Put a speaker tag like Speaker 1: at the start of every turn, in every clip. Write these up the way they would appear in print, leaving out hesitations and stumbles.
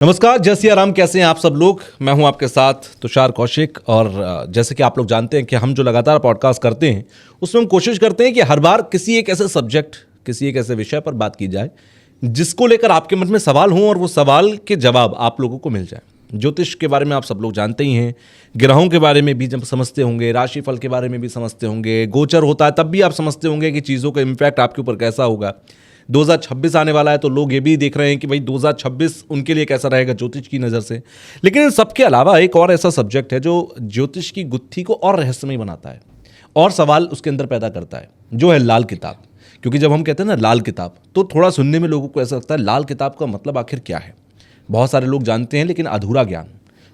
Speaker 1: नमस्कार, जय सिया राम। कैसे हैं आप सब लोग। मैं हूं आपके साथ तुषार कौशिक। और जैसे कि आप लोग जानते हैं कि हम जो लगातार पॉडकास्ट करते हैं उसमें हम कोशिश करते हैं कि हर बार किसी एक ऐसे सब्जेक्ट, किसी एक ऐसे विषय पर बात की जाए जिसको लेकर आपके मन में सवाल हों और वो सवाल के जवाब आप लोगों को मिल जाए। ज्योतिष के बारे में आप सब लोग जानते ही हैं, ग्रहों के बारे में भी जब समझते होंगे, राशिफल के बारे में भी समझते होंगे, गोचर होता है तब भी आप समझते होंगे कि चीज़ों का इम्पैक्ट आपके ऊपर कैसा होगा। 2026 आने वाला है तो लोग ये भी देख रहे हैं कि भाई 2026 उनके लिए कैसा रहेगा ज्योतिष की नज़र से। लेकिन इन सबके अलावा एक और ऐसा सब्जेक्ट है जो ज्योतिष की गुत्थी को और रहस्यमय बनाता है और सवाल उसके अंदर पैदा करता है, जो है लाल किताब। क्योंकि जब हम कहते हैं ना लाल किताब, तो थोड़ा सुनने में लोगों को ऐसा लगता है लाल किताब का मतलब आखिर क्या है। बहुत सारे लोग जानते हैं लेकिन अधूरा ज्ञान।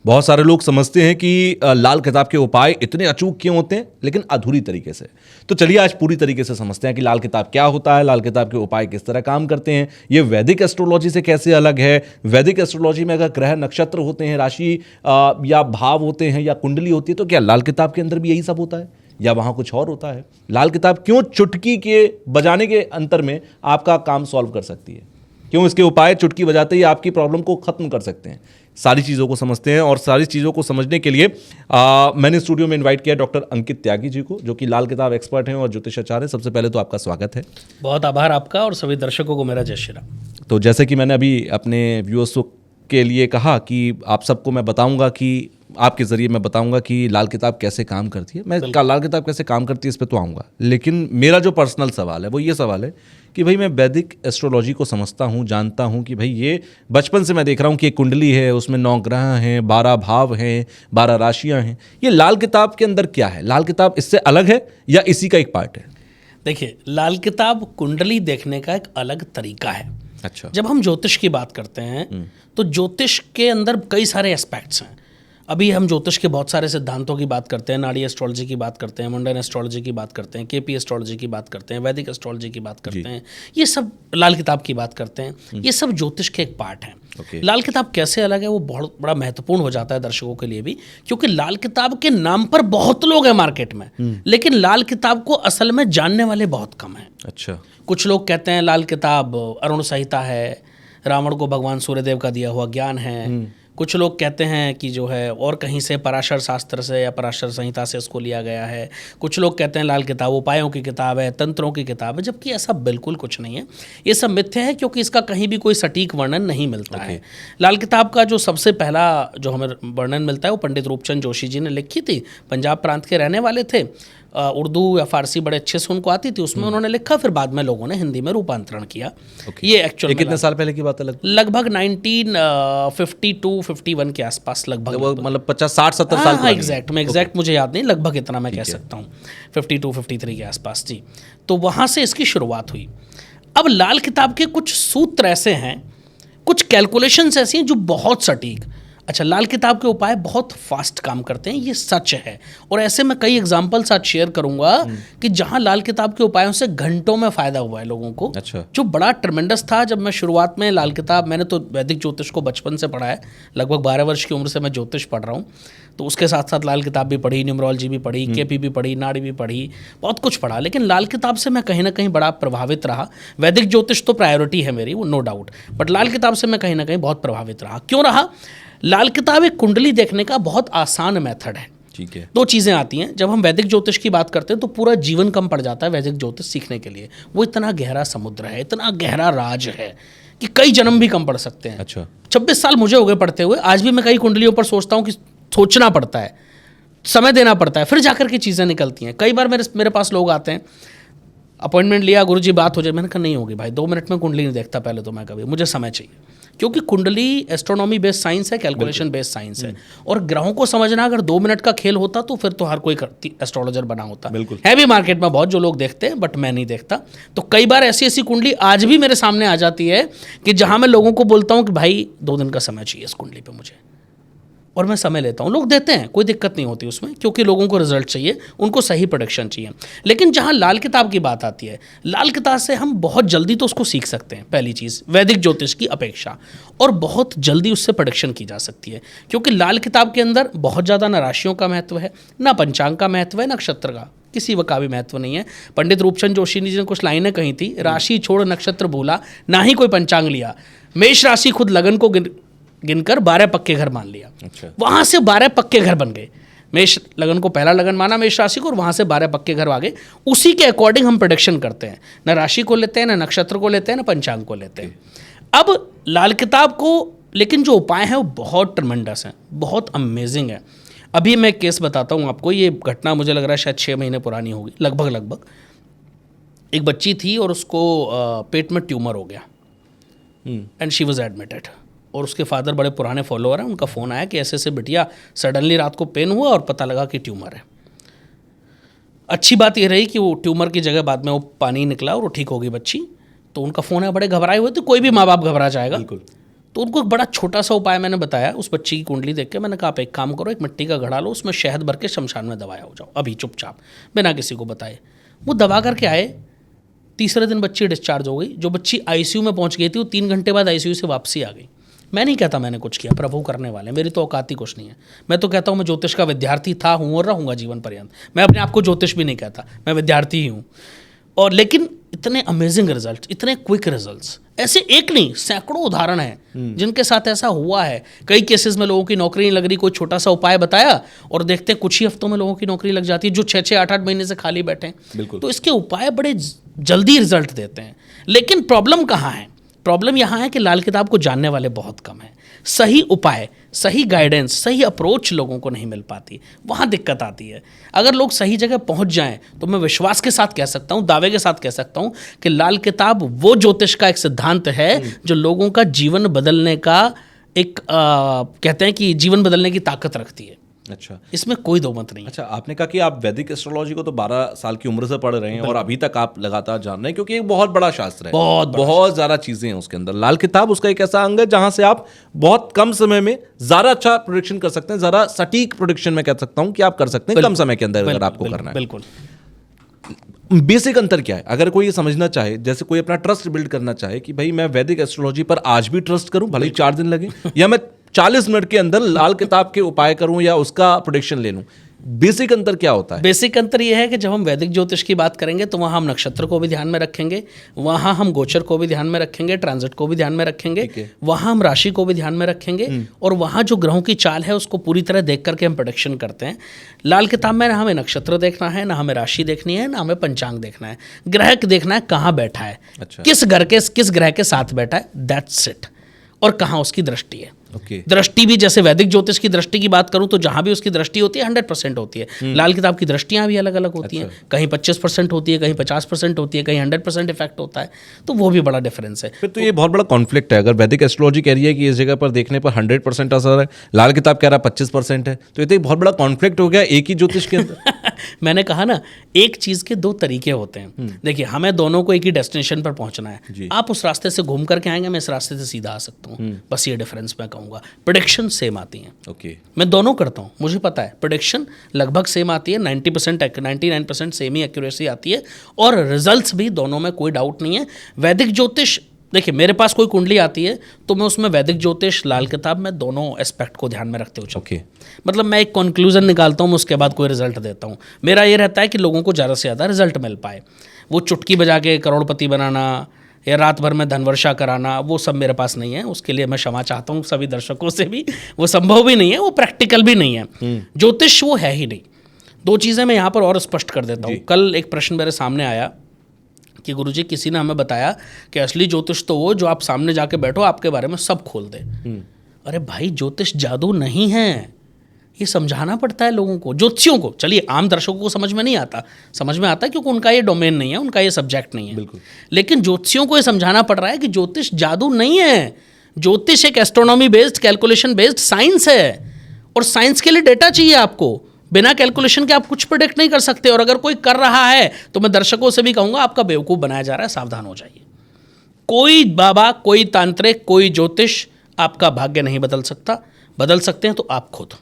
Speaker 1: बहुत सारे लोग समझते हैं कि लाल किताब के उपाय इतने अचूक क्यों होते हैं, लेकिन अधूरी तरीके से। तो चलिए आज पूरी तरीके से समझते हैं कि लाल किताब क्या होता है, लाल किताब के उपाय किस तरह काम करते हैं, ये वैदिक एस्ट्रोलॉजी से कैसे अलग है। वैदिक एस्ट्रोलॉजी में अगर ग्रह नक्षत्र होते हैं, राशि या भाव होते हैं या कुंडली होती है, तो क्या लाल किताब के अंदर भी यही सब होता है या वहाँ कुछ और होता है। लाल किताब क्यों चुटकी के बजाने के अंतर में आपका काम सॉल्व कर सकती है, क्यों इसके उपाय चुटकी बजाते ही आपकी प्रॉब्लम को खत्म कर सकते हैं। सारी चीज़ों को समझते हैं और सारी चीज़ों को समझने के लिए मैंने स्टूडियो में इनवाइट किया डॉक्टर अंकित त्यागी जी को, जो कि लाल किताब एक्सपर्ट हैं और ज्योतिषाचार्य। सबसे पहले तो आपका स्वागत है।
Speaker 2: बहुत आभार आपका और सभी दर्शकों को मेरा जय श्री राम।
Speaker 1: तो जैसे कि मैंने अभी अपने व्यूअर्स के लिए कहा कि आप सबको मैं बताऊंगा कि आपके ज़रिए मैं बताऊंगा कि लाल किताब कैसे काम करती है। मैं लाल किताब कैसे काम करती है इस पे तो आऊँगा, लेकिन मेरा जो पर्सनल सवाल है वो ये सवाल है कि भाई मैं वैदिक एस्ट्रोलॉजी को समझता हूँ, जानता हूँ कि भाई ये बचपन से मैं देख रहा हूँ कि एक कुंडली है, उसमें 9 ग्रह हैं, 12 भाव हैं, 12 राशियाँ हैं। ये लाल किताब के अंदर क्या है? लाल किताब इससे अलग है या इसी का एक पार्ट है?
Speaker 2: देखिए, लाल किताब कुंडली देखने का एक अलग तरीका है।
Speaker 1: अच्छा।
Speaker 2: जब हम ज्योतिष की बात करते हैं तो ज्योतिष के अंदर कई सारे एस्पेक्ट्स हैं। अभी हम ज्योतिष के बहुत सारे सिद्धांतों की बात करते हैं, नाड़ी एस्ट्रोलॉजी की बात करते हैं, मुंडन एस्ट्रोलॉजी की बात करते हैं, केपी एस्ट्रोलॉजी की बात करते हैं, वैदिक एस्ट्रोलॉजी की बात करते हैं, ये सब लाल किताब की बात करते हैं। ये सब ज्योतिष के एक पार्ट हैं। लाल किताब कैसे अलग है वो बहुत बड़ा महत्वपूर्ण हो जाता है दर्शकों के लिए भी, क्योंकि लाल किताब के नाम पर बहुत लोग हैं मार्केट में, लेकिन लाल किताब को असल में जानने वाले बहुत कम हैं।
Speaker 1: अच्छा।
Speaker 2: कुछ लोग कहते हैं लाल किताब अरुण संहिता है, रावण को भगवान सूर्यदेव का दिया हुआ ज्ञान है। कुछ लोग कहते हैं कि जो है और कहीं से पराशर शास्त्र से या पराशर संहिता से इसको लिया गया है। कुछ लोग कहते हैं लाल किताब उपायों की किताब है, तंत्रों की किताब है, जबकि ऐसा बिल्कुल कुछ नहीं है। ये सब मिथ्या है, क्योंकि इसका कहीं भी कोई सटीक वर्णन नहीं मिलता है। लाल किताब का जो सबसे पहला जो हमें वर्णन मिलता है वो पंडित रूपचंद जोशी जी ने लिखी थी। पंजाब प्रांत के रहने वाले थे, उर्दू या फारसी बड़े अच्छे से उनको आती थी, उसमें उन्होंने लिखा, फिर बाद में लोगों ने हिंदी में रूपांतरण किया। ये एक्चुअली
Speaker 1: कितने साल पहले की बात है?
Speaker 2: लगभग 1952-51 के आसपास लगभग,
Speaker 1: मतलब 50-60-70 साल।
Speaker 2: हाँ, एग्जैक्ट मुझे याद नहीं, लगभग इतना मैं कह सकता हूँ, 52-53 के आसपास जी। तो वहाँ से इसकी शुरुआत हुई। अब लाल किताब के कुछ सूत्र ऐसे हैं, कुछ कैलकुलेशंस ऐसी हैं जो बहुत सटीक। अच्छा, लाल किताब के उपाय बहुत फास्ट काम करते हैं, ये सच है। और ऐसे मैं कई एग्जांपल्स आज शेयर करूंगा कि जहां लाल किताब के उपायों से घंटों में फ़ायदा हुआ है लोगों को।
Speaker 1: अच्छा।
Speaker 2: जो बड़ा ट्रमेंडस था। जब मैं शुरुआत में लाल किताब, मैंने तो वैदिक ज्योतिष को बचपन से पढ़ा है, लगभग 12 वर्ष की उम्र से मैं ज्योतिष पढ़ रहा हूँ, तो उसके साथ साथ लाल किताब भी पढ़ी, न्यूमरोलॉजी भी पढ़ी, केपी भी पढ़ी, नाड़ी भी पढ़ी, बहुत कुछ पढ़ा। लेकिन लाल किताब से मैं कहीं ना कहीं बड़ा प्रभावित रहा। वैदिक ज्योतिष तो प्रायोरिटी है मेरी, वो नो डाउट, बट लाल किताब से मैं कहीं ना कहीं बहुत प्रभावित रहा। क्यों रहा? लाल किताब एक कुंडली देखने का बहुत आसान मेथड है।
Speaker 1: ठीक है।
Speaker 2: 2 चीज़ें आती हैं जब हम वैदिक ज्योतिष की बात करते हैं, तो पूरा जीवन कम पड़ जाता है वैदिक ज्योतिष सीखने के लिए। वो इतना गहरा समुद्र है, इतना गहरा राज है कि कई जन्म भी कम पड़ सकते हैं।
Speaker 1: अच्छा।
Speaker 2: 26 साल मुझे हो गए पढ़ते हुए, आज भी मैं कई कुंडलियों पर सोचता हूँ कि सोचना पड़ता है, समय देना पड़ता है, फिर जाकर के चीज़ें निकलती हैं। कई बार मेरे पास लोग आते हैं, अपॉइंटमेंट लिया, गुरुजी बात हो जाए, मैंने कहा नहीं होगी भाई, 2 मिनट में कुंडली नहीं देखता पहले तो मैं कभी, मुझे समय चाहिए। क्योंकि कुंडली एस्ट्रोनॉमी बेस्ड साइंस है, कैलकुलेशन बेस्ड साइंस है, और ग्रहों को समझना अगर 2 मिनट का खेल होता तो फिर तो हर कोई एस्ट्रोलॉजर बना होता। है भी मार्केट में बहुत जो लोग देखते हैं, बट मैं नहीं देखता। तो कई बार ऐसी ऐसी कुंडली आज भी मेरे सामने आ जाती है कि जहां मैं लोगों को बोलता हूं कि भाई 2 दिन का समय चाहिए इस कुंडली पे मुझे, और मैं समय लेता हूँ, लोग देते हैं, कोई दिक्कत नहीं होती उसमें, क्योंकि लोगों को रिजल्ट चाहिए, उनको सही प्रोडिक्शन चाहिए। लेकिन जहाँ लाल किताब की बात आती है, लाल किताब से हम बहुत जल्दी तो उसको सीख सकते हैं, पहली चीज़ वैदिक ज्योतिष की अपेक्षा, और बहुत जल्दी उससे प्रोडिक्शन की जा सकती है, क्योंकि लाल किताब के अंदर बहुत ज़्यादा ना राशियों का महत्व है, ना पंचांग का महत्व है, नक्षत्र का, किसी का भी महत्व नहीं है। पंडित रूपचंद जोशी जी ने कुछ लाइनें कही थी, राशि छोड़ नक्षत्र भूला, ना ही कोई पंचांग लिया, मेष राशि खुद लगन को गिनकर 12 पक्के घर मान लिया।
Speaker 1: अच्छा।
Speaker 2: वहां से 12 पक्के घर बन गए। मेष लगन को पहला लगन माना मेष राशि को, और वहां से 12 पक्के घर आ गए। उसी के अकॉर्डिंग हम प्रेडिक्शन करते हैं, न राशि को लेते हैं, न नक्षत्र को लेते हैं, न पंचांग को लेते हैं। अब लाल किताब को, लेकिन जो उपाय हैं वो बहुत ट्रमेंडस हैं, बहुत अमेजिंग है। अभी मैं एक केस बताता हूँ आपको। ये घटना मुझे लग रहा है शायद 6 महीने पुरानी होगी, लगभग। एक बच्ची थी और उसको पेट में ट्यूमर हो गया एंड शी वॉज एडमिटेड। और उसके फादर बड़े पुराने फॉलोअर हैं। उनका फ़ोन आया कि ऐसे ऐसे बिटिया सडनली रात को पेन हुआ और पता लगा कि ट्यूमर है। अच्छी बात ये रही कि वो ट्यूमर की जगह बाद में वो पानी निकला और वो ठीक हो गई बच्ची। तो उनका फ़ोन है, बड़े घबराए हुए थे। कोई भी माँ बाप घबरा जाएगा। तो उनको एक बड़ा छोटा सा उपाय मैंने बताया। उस बच्ची की कुंडली देख के मैंने कहा आप एक काम करो, एक मिट्टी का घड़ा लो, उसमें शहद भर के शमशान में दबाया हो जाओ अभी चुपचाप, बिना किसी को बताए। वो दबा करके आए। तीसरे दिन बच्ची डिस्चार्ज हो गई। जो बच्ची आईसीयू में पहुंच गई थी वो 3 घंटे बाद आईसीयू से वापसी आ गई। मैं नहीं कहता मैंने कुछ किया, प्रभु करने वाले, मेरी तो औकात ही कुछ नहीं है। मैं तो कहता हूँ मैं ज्योतिष का विद्यार्थी था, हूँ और रहूँगा जीवन पर्यंत। मैं अपने आप को ज्योतिष भी नहीं कहता, मैं विद्यार्थी ही हूँ। और लेकिन इतने अमेजिंग रिजल्ट, इतने क्विक रिजल्ट्स, ऐसे एक नहीं सैकड़ों उदाहरण हैं जिनके साथ ऐसा हुआ है। कई केसेस में लोगों की नौकरी नहीं लग रही, कोई छोटा सा उपाय बताया और देखते कुछ ही हफ्तों में लोगों की नौकरी लग जाती है, जो 6-6, 8-8 महीने से खाली बैठे हैं। तो इसके उपाय बड़े जल्दी रिजल्ट देते हैं। लेकिन प्रॉब्लम कहाँ है? प्रॉब्लम यहाँ है कि लाल किताब को जानने वाले बहुत कम हैं। सही उपाय, सही गाइडेंस, सही अप्रोच लोगों को नहीं मिल पाती, वहाँ दिक्कत आती है। अगर लोग सही जगह पहुँच जाएं तो मैं विश्वास के साथ कह सकता हूँ, दावे के साथ कह सकता हूँ कि लाल किताब वो ज्योतिष का एक सिद्धांत है जो लोगों का जीवन बदलने का एक कहते हैं कि जीवन बदलने की ताकत रखती है।
Speaker 1: अच्छा,
Speaker 2: इसमें कोई दो मत नहीं।
Speaker 1: अच्छा, आपने कहा कि आप वैदिक एस्ट्रोलॉजी को तो 12 साल की उम्र से पढ़ रहे हैं और अभी तक आप लगातार जान रहे हैं, क्योंकि एक बहुत बड़ा शास्त्र है, बहुत ज़्यादा चीज़ें हैं उसके अंदर। लाल किताब उसका एक ऐसा अंग है जहां से आप बहुत कम समय में ज़्यादा अच्छा प्रोडिक्शन कर सकते हैं, ज़्यादा सटीक प्रोडिक्शन में कह सकता हूं कि आप कर सकते हैं कम समय के अंदर अगर आपको करना है।
Speaker 2: बिल्कुल।
Speaker 1: बेसिक अंतर क्या है अगर कोई ये समझना चाहे, जैसे कोई अपना ट्रस्ट बिल्ड करना चाहे कि भाई मैं वैदिक एस्ट्रोलॉजी पर आज भी ट्रस्ट करूं, भले ही 4 दिन लगे, या मैं 40 मिनट के अंदर लाल किताब के उपाय करूं या उसका प्रेडिक्शन ले लूं, बेसिक अंतर क्या होता है?
Speaker 2: बेसिक अंतर यह है कि जब हम वैदिक ज्योतिष की बात करेंगे तो वहाँ हम नक्षत्र को भी ध्यान में रखेंगे, वहाँ हम गोचर को भी ध्यान में रखेंगे, ट्रांजिट को भी ध्यान में रखेंगे, वहाँ हम राशि को भी ध्यान में रखेंगे, और वहाँ जो ग्रहों की चाल है उसको पूरी तरह देख करके हम प्रेडिक्शन करते हैं। लाल किताब में ना हमें नक्षत्र देखना है, ना हमें राशि देखनी है, ना हमें पंचांग देखना है, ग्रह देखना है कहाँ बैठा है, किस ग्रह के साथ बैठा है, दैट्स इट, और कहाँ उसकी दृष्टि है। दृष्टि भी जैसे वैदिक ज्योतिष की दृष्टि की बात करूं तो जहां भी उसकी दृष्टि होती है 100% होती है। लाल किताब की दृष्टियां भी अलग अलग होती हैं, कहीं 25% होती है, कहीं 50% होती है, कहीं 100% इफेक्ट होता है, तो वो भी बड़ा डिफरेंस है।
Speaker 1: फिर तो ये बहुत बड़ा कॉन्फ्लिक्ट है। अगर वैदिक एस्ट्रोलॉजी कह रही है कि इस जगह पर देखने पर 100% असर है, लाल किताब कह रहा है 25% है, तो ये तो एक बहुत बड़ा कॉन्फ्लिक्ट हो गया एक ही ज्योतिष के अंदर।
Speaker 2: मैंने कहा ना, एक चीज के 2 तरीके होते हैं। देखिए, हमें दोनों को एक ही डेस्टिनेशन पर पहुंचना है। आप उस रास्ते से घूम करके आएंगे, मैं इस रास्ते से सीधा आ सकता हूँ, बस ये डिफरेंस मैं कहूँगा। प्रेडिक्शन सेम आती हैं। मैं दोनों करता हूँ, मुझे पता है प्रेडिक्शन लगभग सेम आती है, 99% सेम ही एक्यूरेसी आती है, और रिजल्ट्स भी दोनों में कोई डाउट नहीं है। वैदिक ज्योतिष, देखिए मेरे पास कोई कुंडली आती है तो मैं उसमें वैदिक ज्योतिष, लाल किताब में दोनों एस्पेक्ट को ध्यान में रखते हुए मतलब मैं एक कंक्लूजन निकालता हूँ, उसके बाद कोई रिजल्ट देता हूँ। मेरा ये रहता है कि लोगों को ज़्यादा से ज़्यादा रिजल्ट मिल पाए। वो चुटकी बजा के करोड़पति बनाना या रात भर में धनवर्षा कराना, वो सब मेरे पास नहीं है। उसके लिए मैं क्षमा चाहता हूँ सभी दर्शकों से भी, वो संभव भी नहीं है, वो प्रैक्टिकल भी नहीं है। ज्योतिष वो है ही नहीं। 2 चीज़ें मैं यहाँ पर और स्पष्ट कर देता हूँ। कल एक प्रश्न मेरे सामने आया कि गुरुजी किसी ने हमें बताया कि असली ज्योतिष तो वो जो आप सामने जाके बैठो, आपके बारे में सब खोल दे। अरे भाई, ज्योतिष जादू नहीं है, ये समझाना पड़ता है लोगों को, ज्योतिषियों को। चलिए, आम दर्शकों को समझ में नहीं आता, समझ में आता है क्योंकि उनका ये डोमेन नहीं है, उनका ये सब्जेक्ट नहीं है। लेकिन ज्योतिषियों को ये समझाना पड़ रहा है कि ज्योतिष जादू नहीं है। ज्योतिष एक astronomy based, calculation based science है, और साइंस के लिए डेटा चाहिए आपको। बिना कैलकुलेशन के आप कुछ प्रेडिक्ट नहीं कर सकते, और अगर कोई कर रहा है तो मैं दर्शकों से भी कहूँगा आपका बेवकूफ़ बनाया जा रहा है, सावधान हो जाइए। कोई बाबा, कोई तांत्रिक, कोई ज्योतिष आपका भाग्य नहीं बदल सकता। बदल सकते हैं तो आप खुद।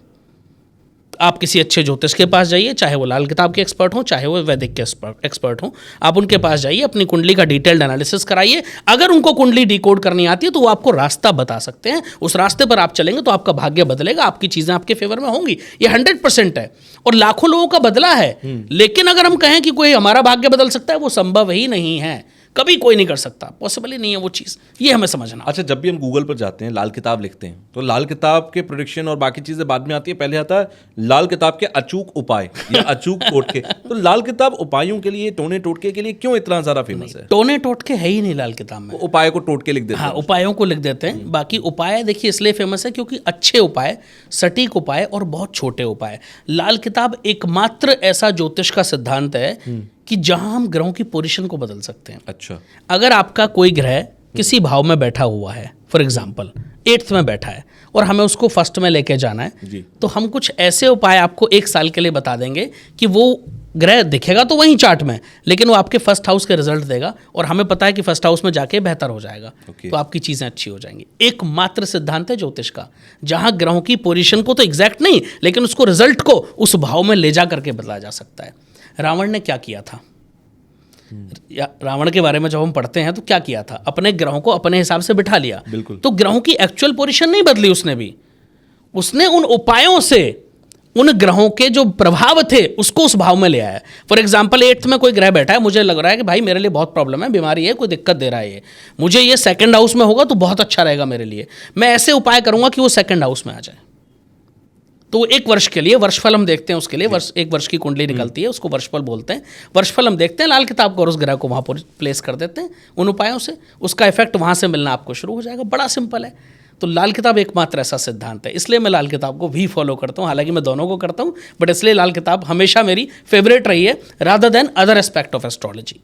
Speaker 2: आप किसी अच्छे ज्योतिष के पास जाइए, चाहे वो लाल किताब के एक्सपर्ट हों, चाहे वो वैदिक के एक्सपर्ट हों, आप उनके पास जाइए, अपनी कुंडली का डिटेल्ड एनालिसिस कराइए। अगर उनको कुंडली डिकोड करनी आती है तो वो आपको रास्ता बता सकते हैं। उस रास्ते पर आप चलेंगे तो आपका भाग्य बदलेगा, आपकी चीज़ें आपके फेवर में होंगी। ये 100% है, और लाखों लोगों का बदला है। लेकिन अगर हम कहें कि कोई हमारा भाग्य बदल सकता है, वो संभव ही नहीं है। कभी कोई नहीं कर सकता, पॉसिबल ही नहीं है वो चीज़, ये हमें समझना।
Speaker 1: अच्छा, जब भी हम गूगल पर जाते हैं, लाल किताब लिखते हैं, तो लाल किताब के प्रोडिक्शन और बाकी चीजें बाद में आती है, पहले आता है लाल किताब के अचूक उपाय या अचूक टोटके। तो लाल किताब उपायों के लिए, टोने टोटके के लिए क्यों इतना ज्यादा फेमस है?
Speaker 2: टोने टोटके है ही नहीं लाल किताब में।
Speaker 1: उपाय को टोटके लिख देते
Speaker 2: हाँ,
Speaker 1: हैं।
Speaker 2: उपायों को लिख देते हैं। बाकी उपाय देखिए इसलिए फेमस है क्योंकि अच्छे उपाय, सटीक उपाय और बहुत छोटे उपाय। लाल किताब एकमात्र ऐसा ज्योतिष का सिद्धांत है कि जहां हम ग्रहों की पोजीशन को बदल सकते हैं।
Speaker 1: अच्छा।
Speaker 2: अगर आपका कोई ग्रह किसी भाव में बैठा हुआ है, फॉर एग्जाम्पल 8th में बैठा है और हमें उसको फर्स्ट में लेके जाना है,
Speaker 1: जी।
Speaker 2: तो हम कुछ ऐसे उपाय आपको 1 साल के लिए बता देंगे कि वो ग्रह दिखेगा तो वहीं चार्ट में, लेकिन वो आपके फर्स्ट हाउस के रिजल्ट देगा और हमें पता है कि फर्स्ट हाउस में जाके बेहतर हो जाएगा।
Speaker 1: Okay.
Speaker 2: तो आपकी चीज़ें अच्छी हो जाएंगी। एकमात्र सिद्धांत है ज्योतिष का, जहां ग्रहों की पोजीशन को तो एग्जैक्ट नहीं, लेकिन उसको रिजल्ट को उस भाव में ले जा करके बदला जा सकता है। रावण ने क्या किया था? रावण के बारे में जब हम पढ़ते हैं तो क्या किया था? अपने ग्रहों को अपने हिसाब से बिठा लिया।
Speaker 1: बिल्कुल।
Speaker 2: तो ग्रहों की एक्चुअल पोजीशन नहीं बदली उसने भी, उसने उन उपायों से उन ग्रहों के जो प्रभाव थे उसको उस भाव में ले आया। फॉर एग्जाम्पल 8th में कोई ग्रह बैठा है, मुझे लग रहा है कि भाई मेरे लिए बहुत प्रॉब्लम है, बीमारी है, कोई दिक्कत दे रहा है, ये मुझे ये 2nd हाउस में होगा तो बहुत अच्छा रहेगा मेरे लिए, मैं ऐसे उपाय करूंगा कि वो 2nd हाउस में आ जाए। तो 1 वर्ष के लिए वर्षफल हम देखते हैं, उसके लिए 1 वर्ष की कुंडली निकलती है, उसको वर्षफल बोलते हैं। वर्षफल हम देखते हैं, लाल किताब को और उस ग्रह को वहाँ पर प्लेस कर देते हैं उन उपायों से, उसका इफेक्ट वहाँ से मिलना आपको शुरू हो जाएगा। बड़ा सिंपल है। तो लाल किताब एकमात्र ऐसा सिद्धांत है, इसलिए मैं लाल किताब को भी फॉलो करता हूँ। हालांकि मैं दोनों को करता हूँ, बट इसलिए लाल किताब हमेशा मेरी फेवरेट रही है rather than other aspect of astrology.